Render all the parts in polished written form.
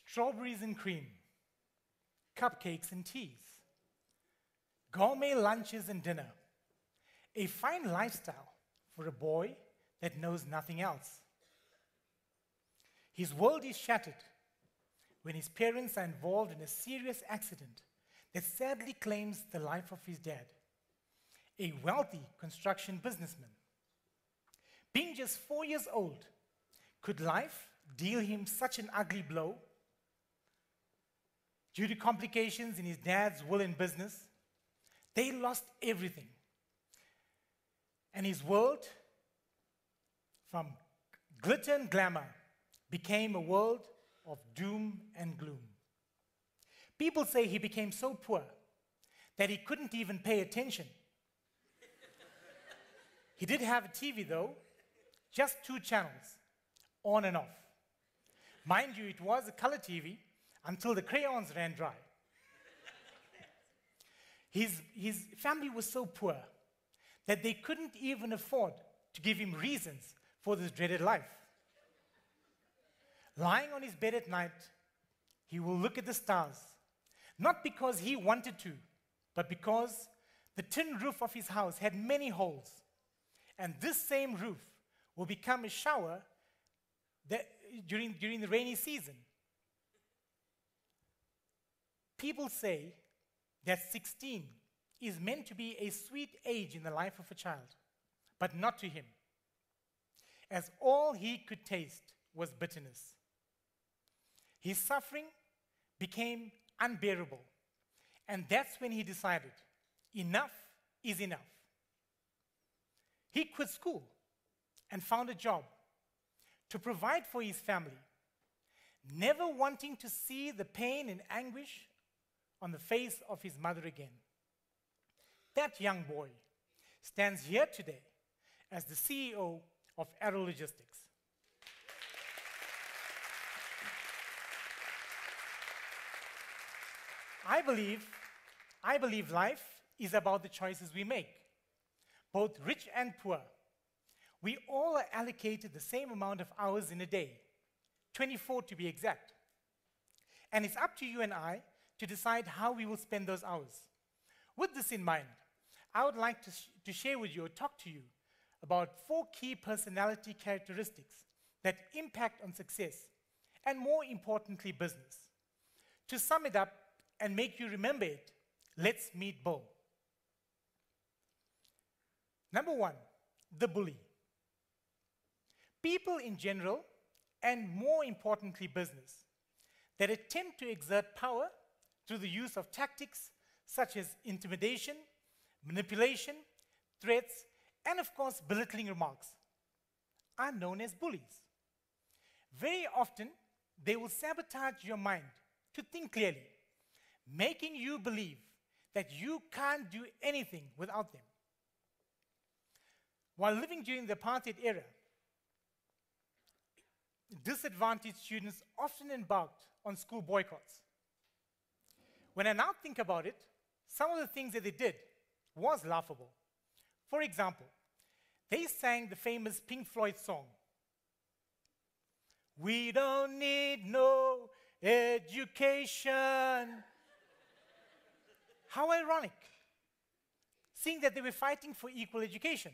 Strawberries and cream, cupcakes and teas, gourmet lunches and dinner, a fine lifestyle for a boy that knows nothing else. His world is shattered when his parents are involved in a serious accident that sadly claims the life of his dad, a wealthy construction businessman. Being just 4 years old, could life deal him such an ugly blow? Due to complications in his dad's will and business, they lost everything. And his world, from glitter and glamour, became a world of doom and gloom. People say he became so poor that he couldn't even pay attention. He did have a TV though, just 2 channels, on and off. Mind you, it was a color TV until the crayons ran dry. His family was so poor that they couldn't even afford to give him reasons for this dreaded life. Lying on his bed at night, he will look at the stars, not because he wanted to, but because the tin roof of his house had many holes, and this same roof will become a shower during the rainy season. People say that 16 is meant to be a sweet age in the life of a child, but not to him, as all he could taste was bitterness. His suffering became unbearable, and that's when he decided, enough is enough. He quit school and found a job to provide for his family, never wanting to see the pain and anguish on the face of his mother again. That young boy stands here today as the CEO of Aero Logistics. I believe life is about the choices we make, both rich and poor. We all are allocated the same amount of hours in a day, 24 to be exact. And it's up to you and I to decide how we will spend those hours. With this in mind, I would like to share with you or talk to you about 4 key personality characteristics that impact on success, and more importantly, business. To sum it up and make you remember it, let's meet Bill. Number 1, the bully. People in general, and more importantly, business, that attempt to exert power through the use of tactics such as intimidation, manipulation, threats, and of course, belittling remarks, are known as bullies. Very often, they will sabotage your mind to think clearly, making you believe that you can't do anything without them. While living during the apartheid era, disadvantaged students often embarked on school boycotts. When I now think about it, some of the things that they did was laughable. For example, they sang the famous Pink Floyd song, "We don't need no education." How ironic, seeing that they were fighting for equal education.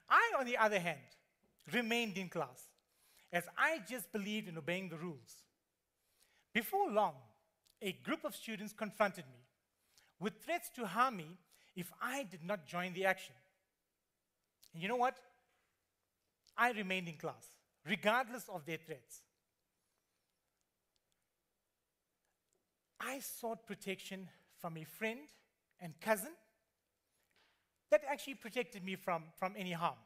I, on the other hand, remained in class, as I just believed in obeying the rules. Before long, a group of students confronted me with threats to harm me if I did not join the action. And you know what? I remained in class, regardless of their threats. I sought protection from a friend and cousin that actually protected me from any harm.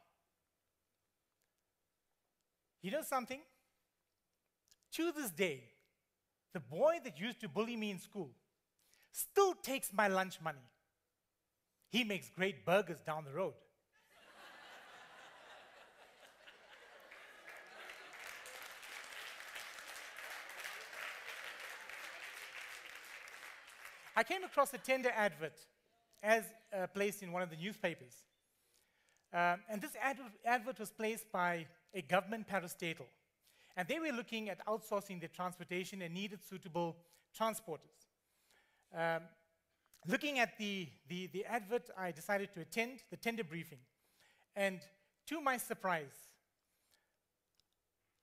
You know something? To this day, the boy that used to bully me in school still takes my lunch money. He makes great burgers down the road. I came across a tender advert as placed in one of the newspapers. And this advert was placed by a government parastatal. And they were looking at outsourcing their transportation and needed suitable transporters. Looking at the advert, I decided to attend the tender briefing. And to my surprise,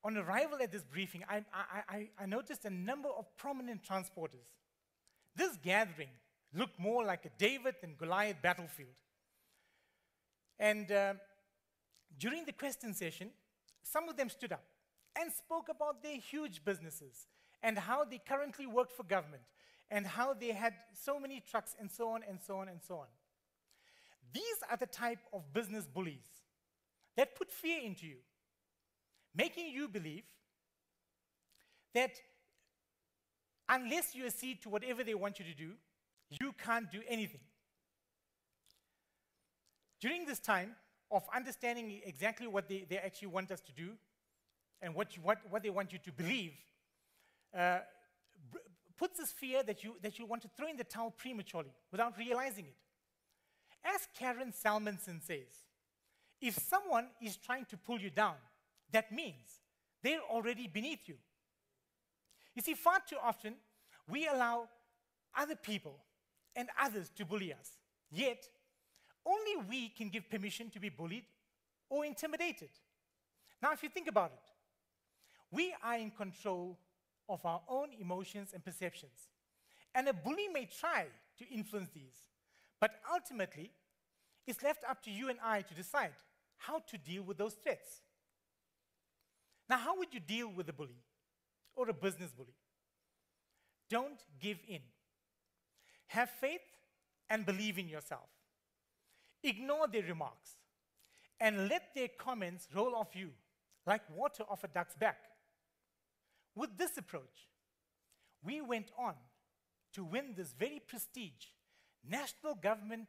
on arrival at this briefing, I noticed a number of prominent transporters. This gathering looked more like a David and Goliath battlefield. And during the question session, some of them stood up and spoke about their huge businesses and how they currently worked for government and how they had so many trucks and so on and so on and so on. These are the type of business bullies that put fear into you, making you believe that unless you accede to whatever they want you to do, you can't do anything. During this time of understanding exactly what they actually want us to do and what they want you to believe, puts this fear that you want to throw in the towel prematurely without realizing it. As Karen Salmonson says, if someone is trying to pull you down, that means they're already beneath you. You see, far too often, we allow other people and others to bully us. Yet, only we can give permission to be bullied or intimidated. Now, if you think about it, we are in control of our own emotions and perceptions. And a bully may try to influence these, but ultimately, it's left up to you and I to decide how to deal with those threats. Now, how would you deal with a bully or a business bully? Don't give in. Have faith and believe in yourself. Ignore their remarks and let their comments roll off you like water off a duck's back. With this approach, we went on to win this very prestige national government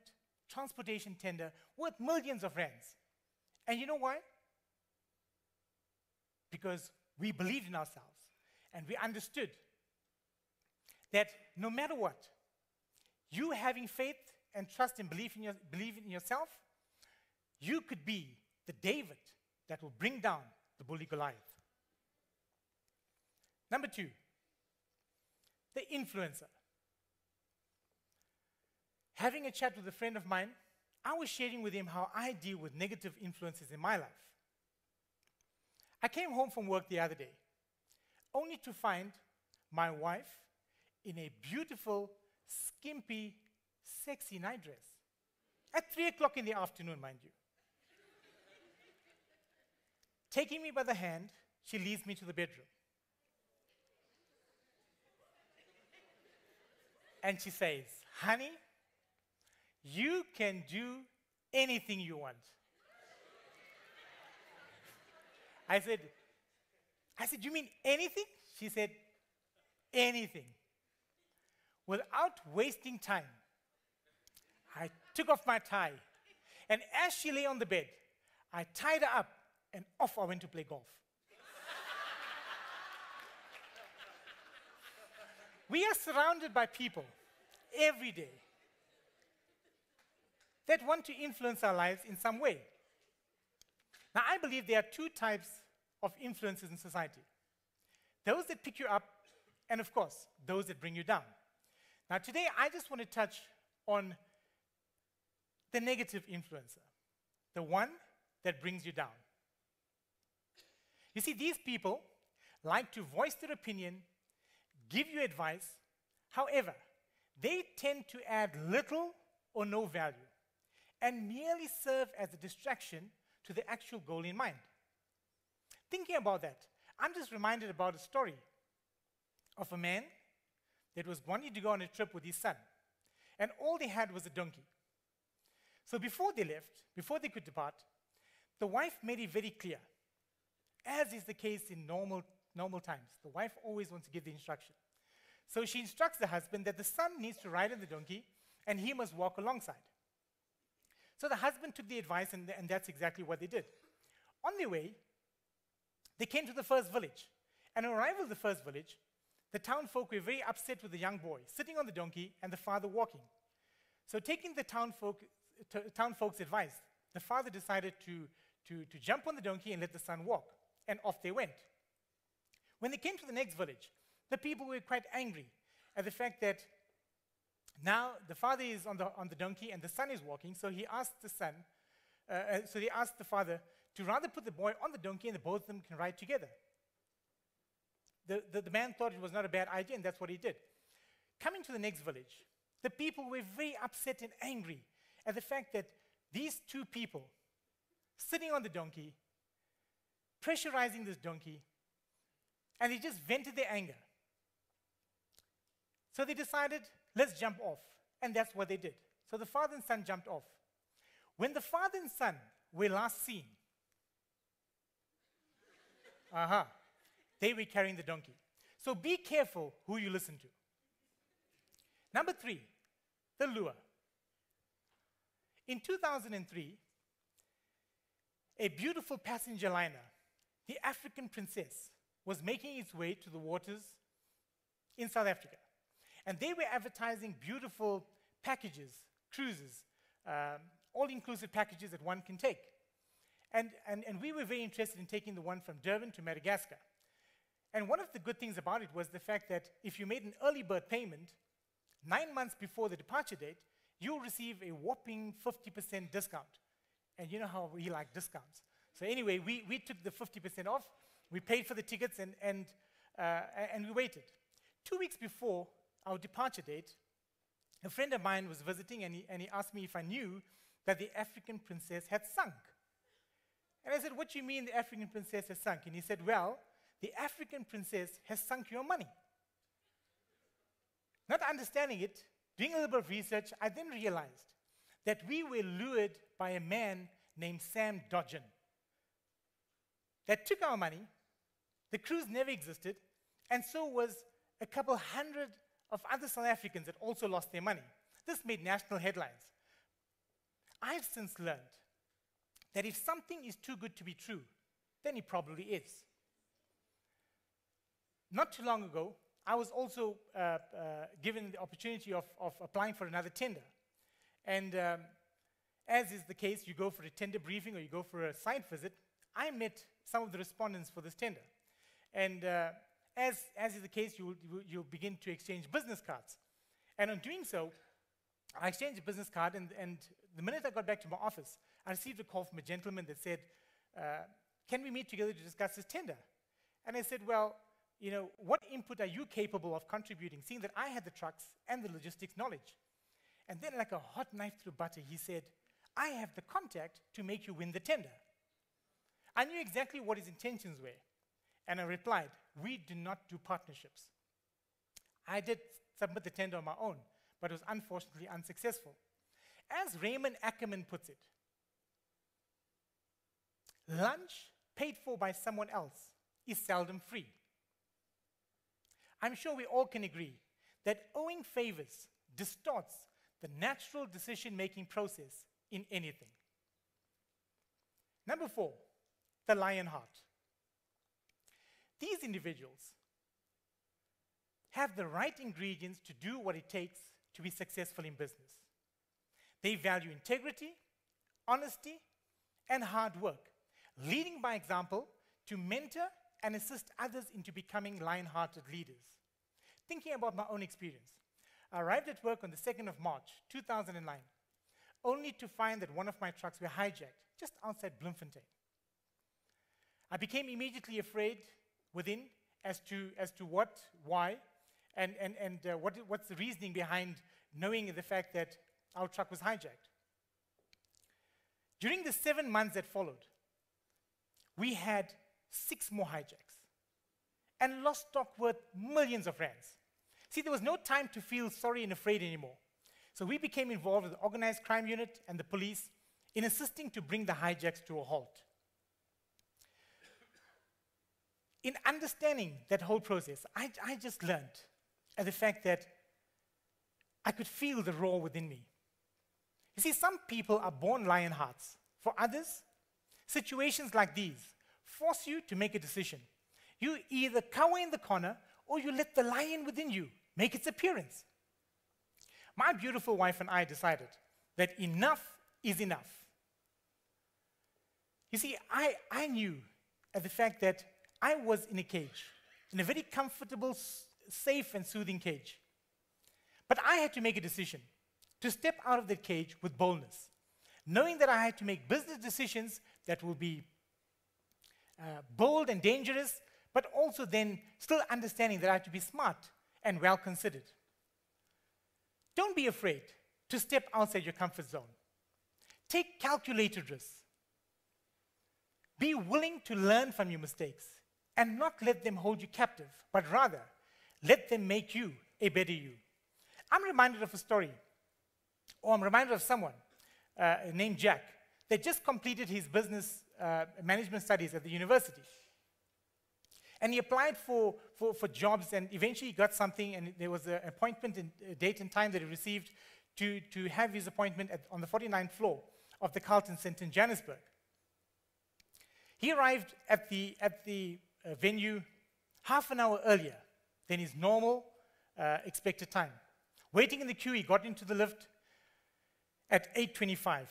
transportation tender worth millions of rands. And you know why? Because we believed in ourselves and we understood that no matter what, you having faith and trust and belief in yourself, you could be the David that will bring down the bully Goliath. Number 2, the influencer. Having a chat with a friend of mine, I was sharing with him how I deal with negative influences in my life. I came home from work the other day, only to find my wife in a beautiful, skimpy, sexy night dress. At 3 o'clock in the afternoon, mind you. Taking me by the hand, she leads me to the bedroom. And she says, honey, you can do anything you want. I said, you mean anything? She said, anything. Without wasting time, I took off my tie, and as she lay on the bed, I tied her up, and off I went to play golf. We are surrounded by people every day that want to influence our lives in some way. Now, I believe there are 2 types of influences in society. Those that pick you up, and of course, those that bring you down. Now, today, I just want to touch on the negative influencer, the one that brings you down. You see, these people like to voice their opinion, give you advice. However, they tend to add little or no value and merely serve as a distraction to the actual goal in mind. Thinking about that, I'm just reminded about a story of a man that was wanting to go on a trip with his son, and all they had was a donkey. So before they left, before they could depart, the wife made it very clear, as is the case in normal times. The wife always wants to give the instruction. So she instructs the husband that the son needs to ride on the donkey and he must walk alongside. So the husband took the advice, and that's exactly what they did. On their way, they came to the first village. And on arrival at the first village, the town folk were very upset with the young boy sitting on the donkey and the father walking. So taking the town folks' advice, the father decided to jump on the donkey and let the son walk, and off they went. When they came to the next village, the people were quite angry at the fact that now the father is on the donkey and the son is walking, so he asked the father to rather put the boy on the donkey and the both of them can ride together. The man thought it was not a bad idea, and that's what he did. Coming to the next village, the people were very upset and angry at the fact that these two people sitting on the donkey, pressurizing this donkey, and they just vented their anger. So they decided, let's jump off, and that's what they did. So the father and son jumped off. When the father and son were last seen, they were carrying the donkey. So be careful who you listen to. Number 3, the lure. In 2003, a beautiful passenger liner, the African Princess, was making its way to the waters in South Africa. And they were advertising beautiful packages, cruises, all-inclusive packages that one can take. And we were very interested in taking the one from Durban to Madagascar. And one of the good things about it was the fact that if you made an early bird payment, 9 months before the departure date, you'll receive a whopping 50% discount. And you know how we like discounts. So anyway, we took the 50% off, we paid for the tickets, and we waited. 2 weeks before our departure date, a friend of mine was visiting, and he asked me if I knew that the African Princess had sunk. And I said, what do you mean the African Princess has sunk? And he said, well, the African Princess has sunk your money. Not understanding it, doing a little bit of research, I then realized that we were lured by a man named Sam Dodgen that took our money. The cruise never existed, and so was a couple hundred of other South Africans that also lost their money. This made national headlines. I've since learned that if something is too good to be true, then it probably is. Not too long ago, I was also given the opportunity of applying for another tender. And as is the case, you go for a tender briefing or you go for a site visit. I met some of the respondents for this tender. And as is the case, you'll begin to exchange business cards. And on doing so, I exchanged a business card, and the minute I got back to my office, I received a call from a gentleman that said, can we meet together to discuss this tender? And I said, well, you know, what input are you capable of contributing, seeing that I had the trucks and the logistics knowledge? And then like a hot knife through butter, he said, I have the contact to make you win the tender. I knew exactly what his intentions were. And I replied, we do not do partnerships. I did submit the tender on my own, but was unfortunately unsuccessful. As Raymond Ackerman puts it, lunch paid for by someone else is seldom free. I'm sure we all can agree that owing favors distorts the natural decision-making process in anything. Number 4, the lion heart. These individuals have the right ingredients to do what it takes to be successful in business. They value integrity, honesty, and hard work, leading by example to mentor and assist others into becoming lion-hearted leaders. Thinking about my own experience, I arrived at work on the 2nd of March, 2009, only to find that one of my trucks were hijacked just outside Bloemfontein. I became immediately afraid within as to what, why, and what's the reasoning behind knowing the fact that our truck was hijacked. During the 7 months that followed, we had 6 more hijacks and lost stock worth millions of rands. See, there was no time to feel sorry and afraid anymore. So we became involved with the organized crime unit and the police in assisting to bring the hijacks to a halt. In understanding that whole process, I just learned the fact that I could feel the roar within me. You see, some people are born lion hearts. For others, situations like these force you to make a decision. You either cower in the corner or you let the lion within you make its appearance. My beautiful wife and I decided that enough is enough. You see, I knew at the fact that I was in a cage, in a very comfortable, safe and soothing cage. But I had to make a decision to step out of that cage with boldness, knowing that I had to make business decisions that will be bold and dangerous, but also then still understanding that I had to be smart and well considered. Don't be afraid to step outside your comfort zone. Take calculated risks. Be willing to learn from your mistakes and not let them hold you captive, but rather let them make you a better you. I'm reminded of a story, or I'm reminded of someone named Jack that just completed his business management studies at the university. And he applied for jobs and eventually got something, and there was an appointment, a date and time that he received to have his appointment on the 49th floor of the Carlton Center in Johannesburg. He arrived at the venue half an hour earlier than his normal expected time. Waiting in the queue, he got into the lift at 8:25.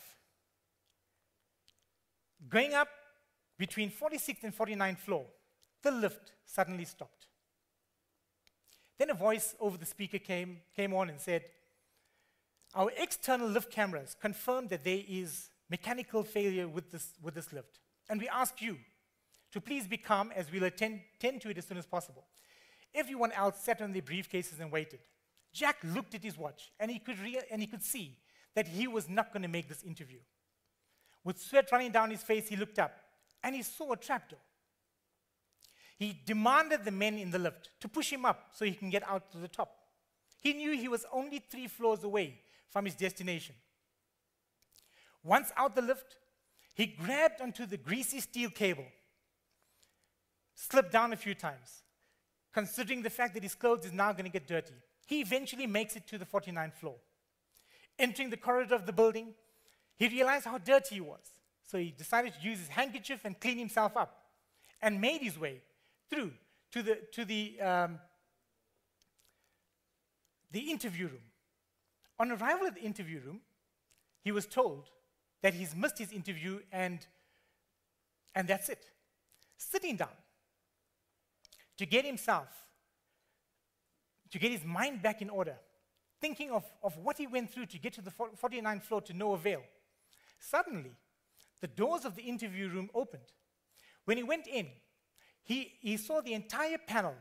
Going up between 46th and 49th floor, the lift suddenly stopped. Then a voice over the speaker came on and said, "Our external lift cameras confirmed that there is mechanical failure with this lift. And we ask you to please be calm as we'll tend to it as soon as possible." Everyone else sat on their briefcases and waited. Jack looked at his watch, and he could see that he was not going to make this interview. With sweat running down his face, he looked up, and he saw a trapdoor. He demanded the men in the lift to push him up so he can get out to the top. He knew he was only 3 floors away from his destination. Once out the lift, he grabbed onto the greasy steel cable, slipped down a few times, considering the fact that his clothes is now going to get dirty. He eventually makes it to the 49th floor. Entering the corridor of the building, he realized how dirty he was. So he decided to use his handkerchief and clean himself up, and made his way through to the interview room. On arrival at the interview room, he was told that he's missed his interview and that's it. Sitting down to get his mind back in order, thinking of what he went through to get to the 49th floor to no avail. Suddenly, the doors of the interview room opened. When he went in, he saw the entire panel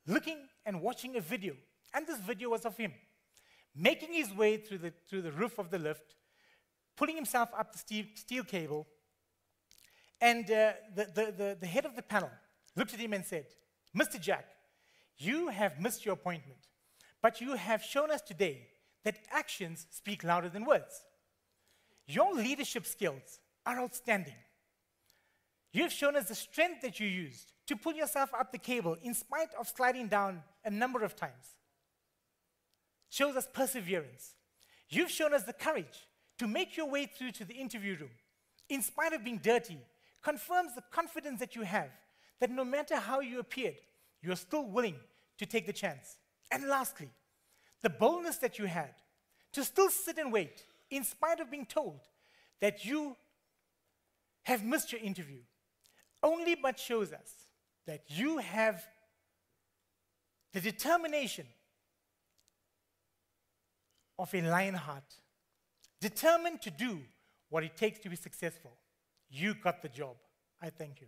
looking and watching a video, and this video was of him making his way through the roof of the lift, pulling himself up the steel cable, and the head of the panel looked at him and said, "Mr. Jack, you have missed your appointment, but you have shown us today that actions speak louder than words. Your leadership skills are outstanding. You have shown us the strength that you used to pull yourself up the cable in spite of sliding down a number of times. Shows us perseverance. You've shown us the courage to make your way through to the interview room in spite of being dirty. Confirms the confidence that you have, that no matter how you appeared, you are still willing to take the chance. And lastly, the boldness that you had to still sit and wait in spite of being told that you have missed your interview only but shows us that you have the determination of a lion heart, determined to do what it takes to be successful. You got the job. I thank you.